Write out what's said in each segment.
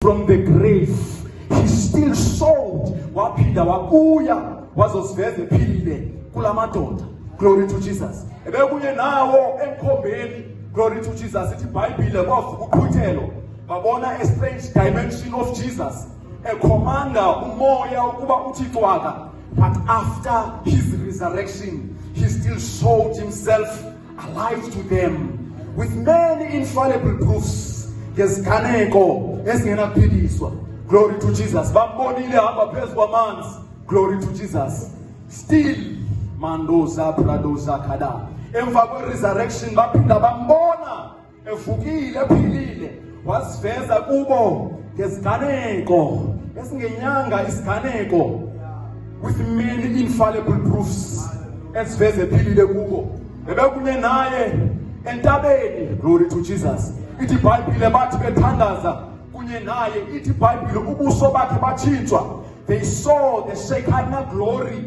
from the grave. He still showed waphinda wabuya wazosiveza ephilile kulamadoda. Glory to Jesus. Ebekunye nawo emkhombeni. Glory to Jesus. Ithi iBhayibhile kwavuka uqhuthelo babona a strange dimension of Jesus. Ekhomanda umoya ukuba uthi cwaka. But after his resurrection, he still showed himself alive to them with many infallible proofs. Ngeziganeko ezingenaphiliswa. Glory to Jesus. Bambonile hamba phezu kwamanzi. Glory to Jesus. Still mandoza pradoza kada. Emva kwe-resurrection baphinda bambona evukile ephilile wasiveza kubo ngeziganeko esingenyanga isiganeko with many infallible proofs esiveze ephilile kubo. Bebekunye naye entabeni. Glory to Jesus. Ithi iBhayibhile bathi bethandaza kunye naye. Ithi iBhayibhile ubuso bakhe batshintshwa. They saw the Shekinah glory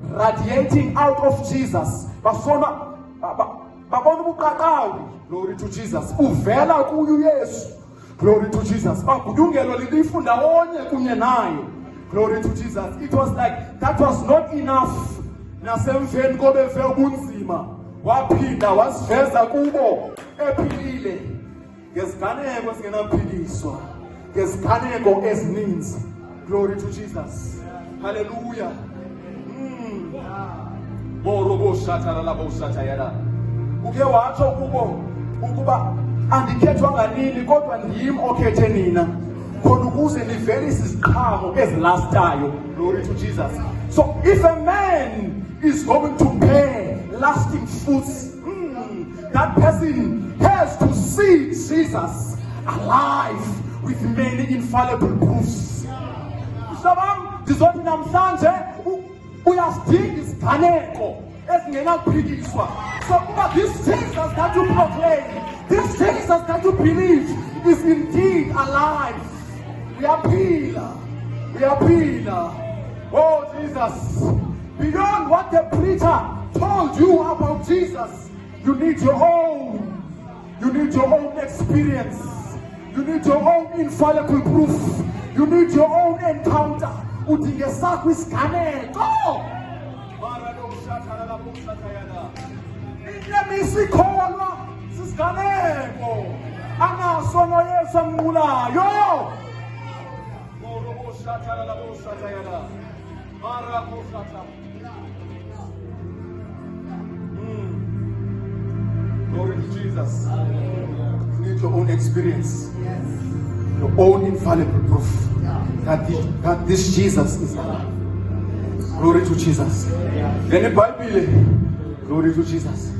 radiating out of Jesus. Babona ubuqaqawi. Glory to Jesus. Uvela kuyo Yesu. Glory to Jesus. Bagudungelo lilifu ndawonye kunye naye. Glory to Jesus. It was like that was not enough. Nasemveni kobeve ubunzima waphinda wasiveza kubo ephilile ngeziganeko ezingenaphiliswa, ngeziganeko ezininzi. Glory to Jesus. Hallelujah. Morobo shatara labo shatayara. Uke watsho kubo ukuba andikhethwanga nini kodwa ndim okhethe nina khona ukuze nivelise iziqhamo ezilastayo. Glory to Jesus. So if a man is going to bear lasting fruits, that person has to see Jesus alive with many infallible proofs. Sabam ndizothi namhlanje uyasidinga isiganeko ezingenaphikiswa. So this Jesus that you proclaim, this Jesus that you believe is indeed alive. We appeal. We appeal. Oh Jesus, beyond what the preacher told you about Jesus, you need your own. You need your own experience. You need your own infallible proof. You need your own encounter. Udinge sakho isiganeko. Inyamisikholwa sisiganeko. Anaso noYesu amnqulayo. Glory to Jesus. You need your own experience, your own infallible proof that this Jesus is alive. Glory to Jesus. Then the Bible, glory to Jesus.